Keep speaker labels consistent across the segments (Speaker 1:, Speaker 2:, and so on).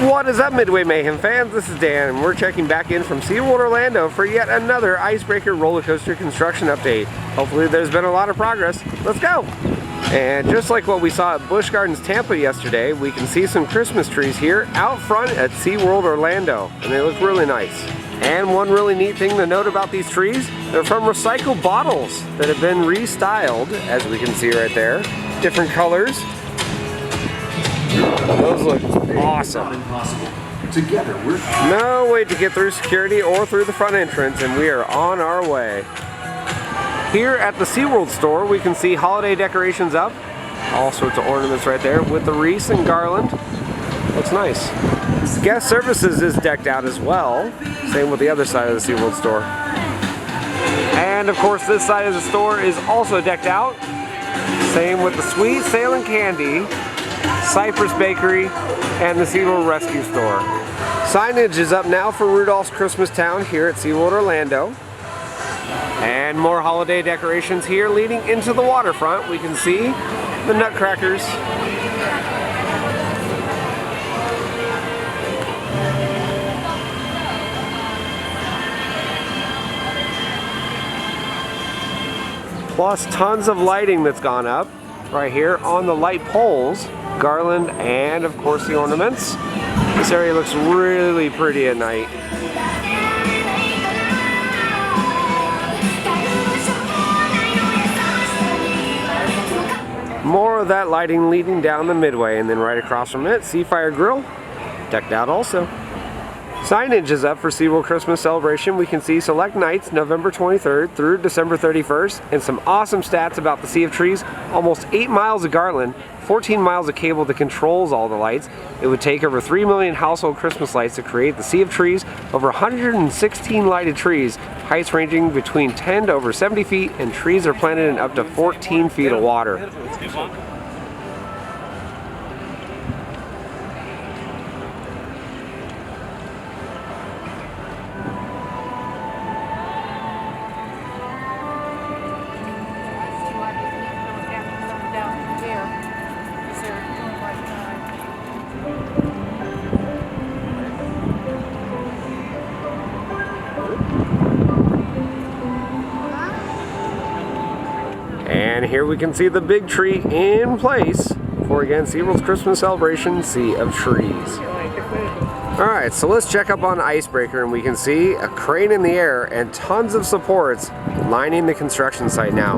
Speaker 1: What is up, Midway Mayhem fans? This is Dan, and we're checking back in from SeaWorld Orlando for yet another Icebreaker roller coaster construction update. Hopefully there's been a lot of progress. Let's go! And just like what we saw at Busch Gardens Tampa yesterday, we can see some Christmas trees here out front at SeaWorld Orlando, and they look really nice. And one really neat thing to note about these trees, they're from recycled bottles that have been restyled, as we can see right there. Different colors. Those look awesome.
Speaker 2: Together, we're
Speaker 1: no wait to get through security or through the front entrance, and we are on our way. Here at the SeaWorld store, we can see holiday decorations up. All sorts of ornaments right there with the wreaths and garland. Looks nice. Guest services is decked out as well. Same with the other side of the SeaWorld store. And of course, this side of the store is also decked out. Same with the Sweet Sailing Candy, Cypress Bakery, and the SeaWorld Rescue Store. Signage is up now for Rudolph's Christmas Town here at SeaWorld Orlando. And more holiday decorations here leading into the waterfront. We can see the nutcrackers. Plus tons of lighting that's gone up right here on the light poles, garland, and of course the ornaments. This area looks really pretty at night. More of that lighting leading down the midway, and then right across from it, Seafire Grill, decked out also. Signage is up for SeaWorld Christmas Celebration. We can see select nights November 23rd through December 31st, and some awesome stats about the Sea of Trees. Almost 8 miles of garland, 14 miles of cable that controls all the lights. It would take over 3 million household Christmas lights to create the Sea of Trees. Over 116 lighted trees, heights ranging between 10 to over 70 feet, and trees are planted in up to 14 feet of water. And here we can see the big tree in place for, again, SeaWorld's Christmas Celebration, Sea of Trees. Alright, so let's check up on Icebreaker, and we can see a crane in the air and tons of supports lining the construction site now.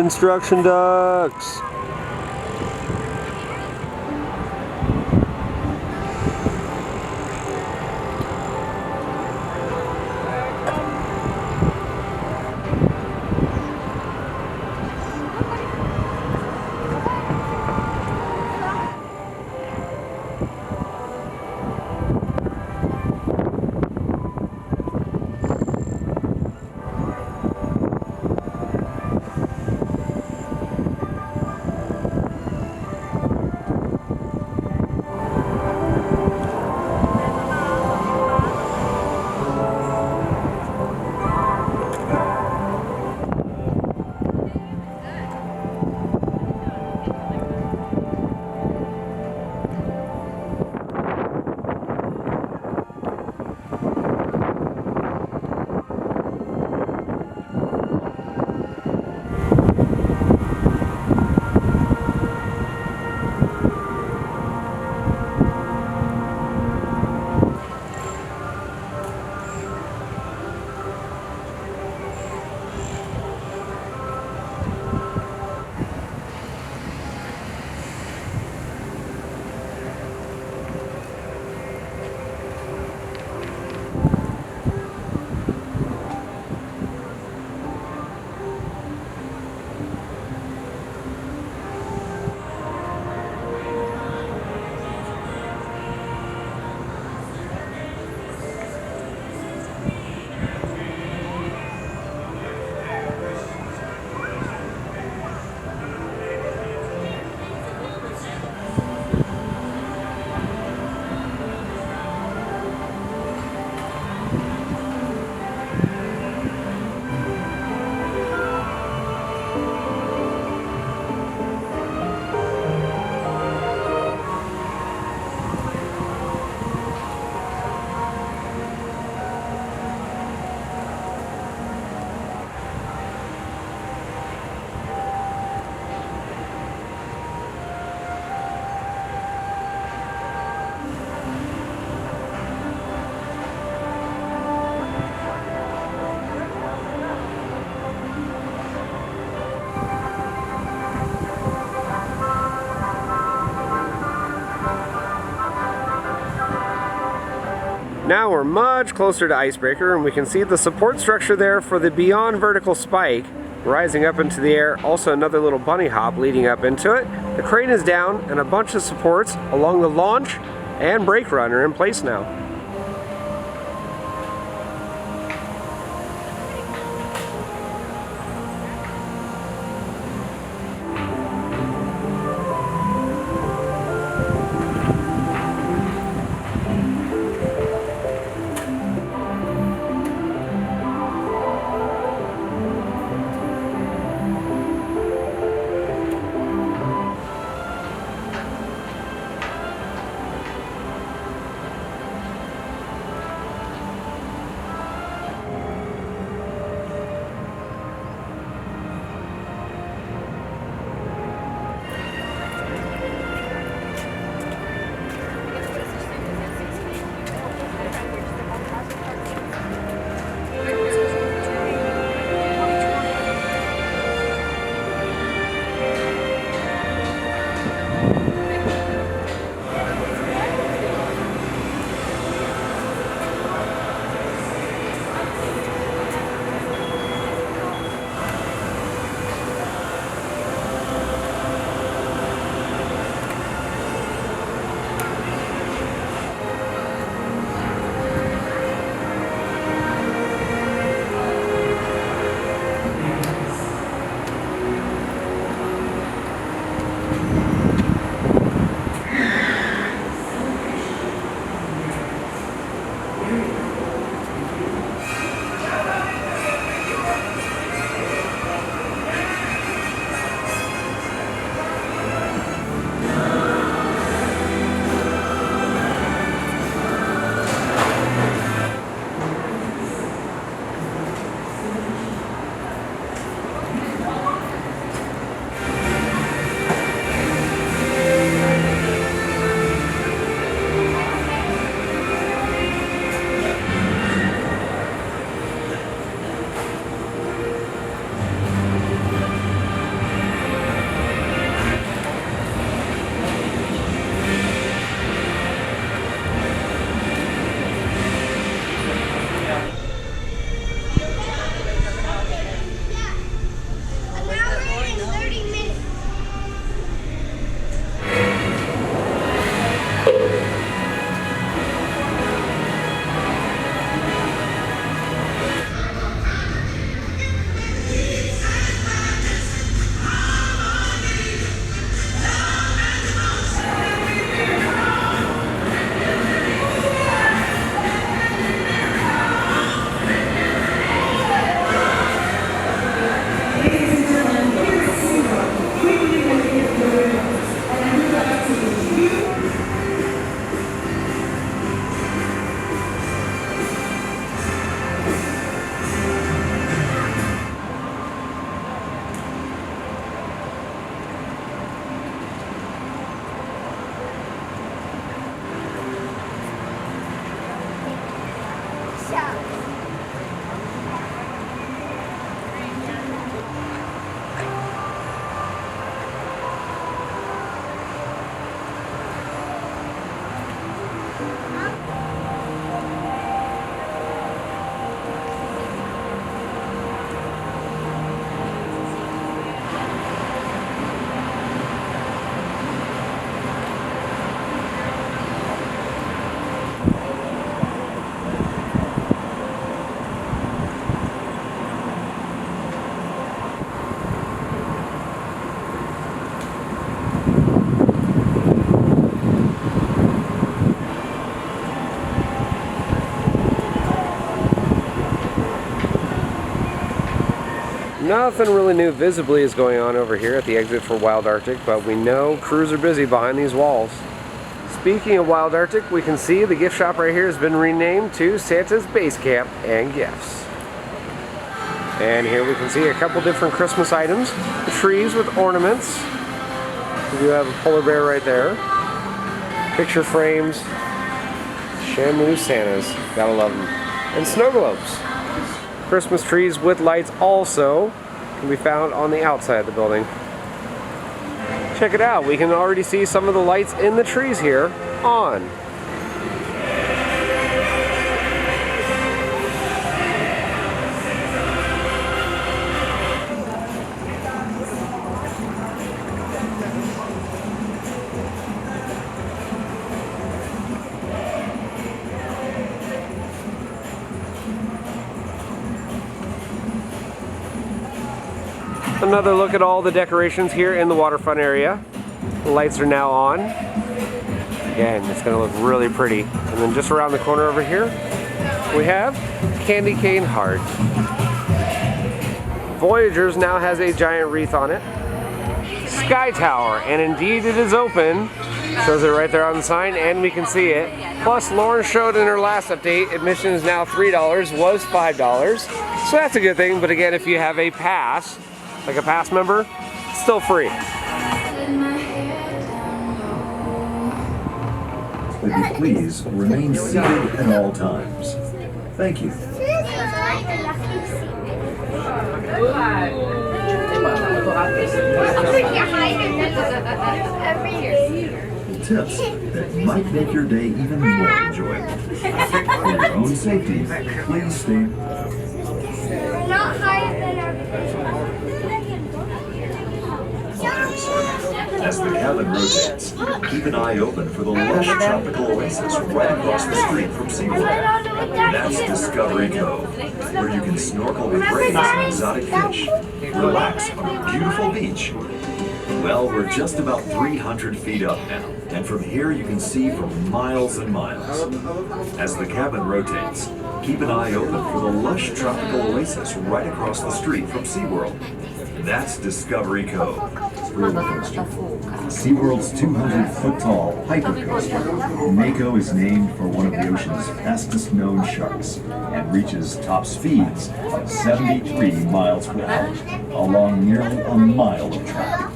Speaker 1: construction ducks. Now we're much closer to Icebreaker, and we can see the support structure there for the beyond vertical spike rising up into the air. Also another little bunny hop leading up into it. The crane is down, and a bunch of supports along the launch and brake run are in place now. Nothing really new visibly is going on over here at the exit for Wild Arctic, but we know crews are busy behind these walls. Speaking of Wild Arctic, we can see the gift shop right here has been renamed to Santa's Base Camp and Gifts. And here we can see a couple different Christmas items. The trees with ornaments. We do have a polar bear right there. Picture frames. Shamu Santas. Gotta love them. And snow globes. Christmas trees with lights also can be found on the outside of the building. Check it out. We can already see some of the lights in the trees here on. Another look at all the decorations here in the waterfront area. The lights are now on. Again, it's going to look really pretty. And then just around the corner over here, we have Candy Cane Heart. Voyager's now has a giant wreath on it. Sky Tower, and indeed it is open. Shows it right there on the sign, and we can see it. Plus, Lauren showed in her last update, admission is now $3, was $5. So that's a good thing, but again, if you have a pass, like a pass member, it's still free.
Speaker 2: Would you please remain seated at all times? Thank you. Tips that might make your day even more enjoyable. For your own safety, please stay.
Speaker 3: Not higher than our.
Speaker 2: As the cabin rotates, keep an eye open for the lush tropical oasis right across the street from SeaWorld. That's Discovery Cove, where you can snorkel with rays and exotic fish, relax on a beautiful beach. Well, we're just about 300 feet up now, and from here you can see for miles and miles. As the cabin rotates, keep an eye open for the lush tropical oasis right across the street from SeaWorld. That's Discovery Cove. Roller coaster. SeaWorld's 200-foot-tall hypercoaster. Mako is named for one of the ocean's fastest known sharks and reaches top speeds of 73 miles per hour along nearly a mile of track.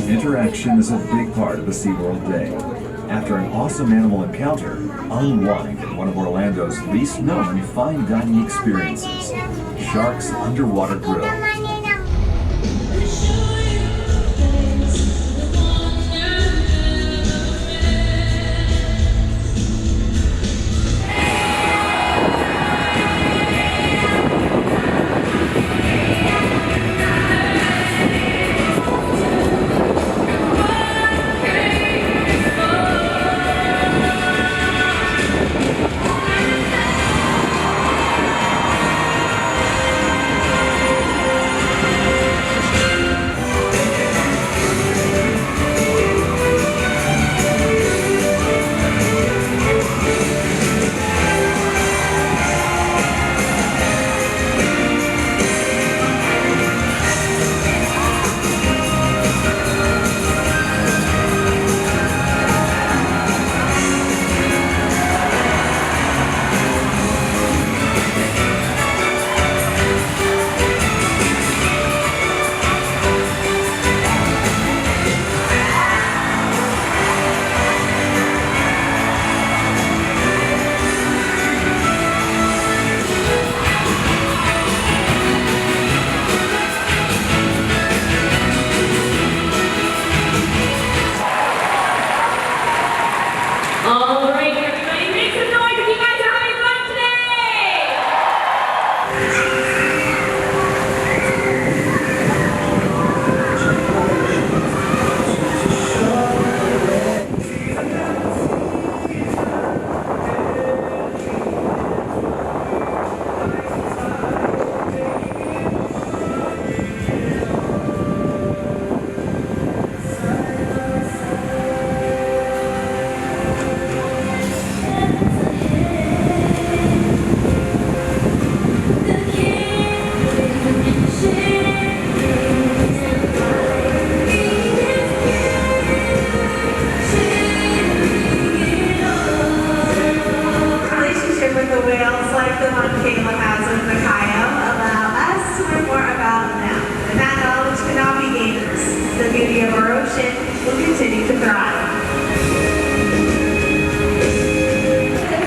Speaker 2: Interaction is a big part of the SeaWorld day. After an awesome animal encounter, unwind at one of Orlando's least known fine dining experiences, Shark's Underwater Grill.
Speaker 4: Kayla has with Mikhail allow us to learn more about them. And that knowledge cannot be gainless. The beauty of our ocean will continue to thrive.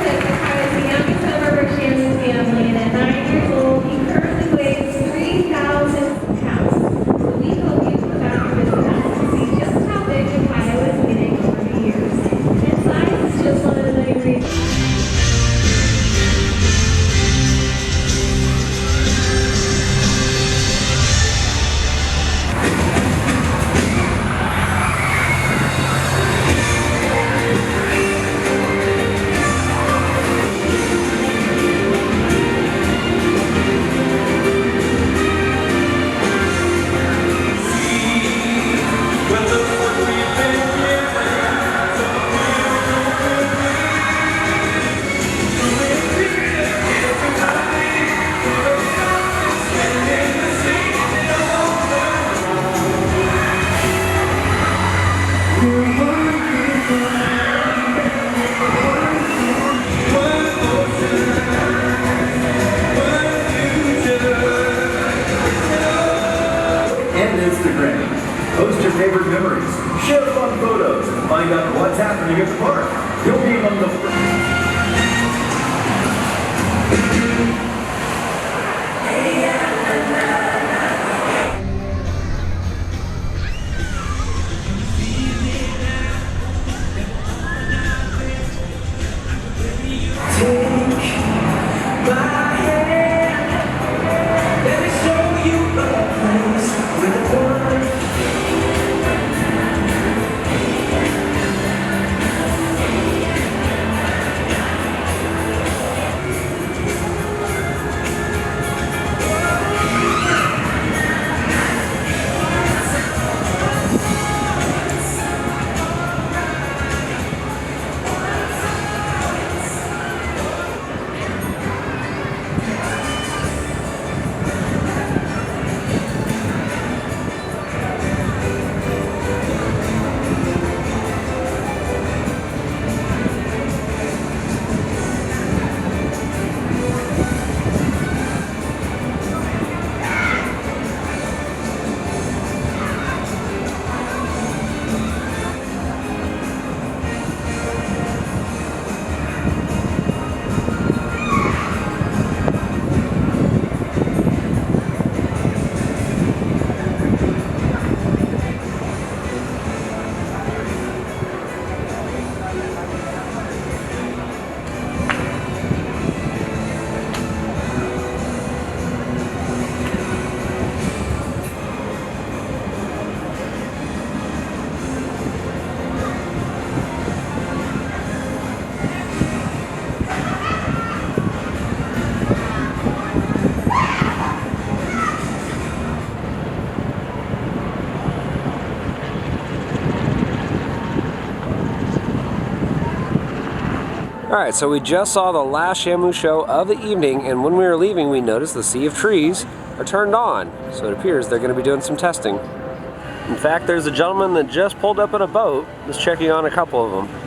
Speaker 4: Mikhail is the youngest member of our Shannon family, and at 9 years old, he currently weighs 3,000 pounds. So we hope you come back and visit us to see just how big Mikhail is getting over the years. And size is just one of the many reasons.
Speaker 2: Post your favorite memories, share fun photos, and find out what's happening at the park. You'll be among the first.
Speaker 1: Alright, so we just saw the last Shamu show of the evening, and when we were leaving we noticed the sea of trees are turned on. So it appears they're going to be doing some testing. In fact, there's a gentleman that just pulled up in a boat that's checking on a couple of them.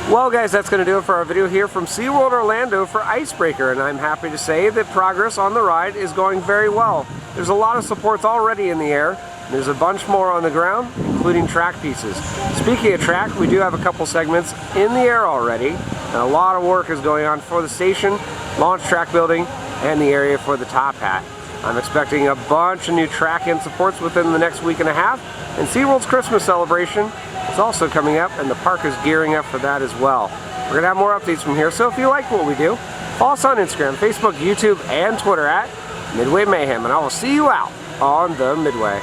Speaker 1: Well guys, that's going to do it for our video here from SeaWorld Orlando for Ice Breaker, and I'm happy to say that progress on the ride is going very well. There's a lot of supports already in the air, and there's a bunch more on the ground, including track pieces. Speaking of track, we do have a couple segments in the air already, and a lot of work is going on for the station launch track building, and the area for the Top Hat. I'm expecting a bunch of new track and supports within the next week and a half, and SeaWorld's Christmas Celebration is also coming up, and the park is gearing up for that as well. We're going to have more updates from here, so if you like what we do, follow us on Instagram, Facebook, YouTube, and Twitter at Midway Mayhem, and I will see you out on the Midway.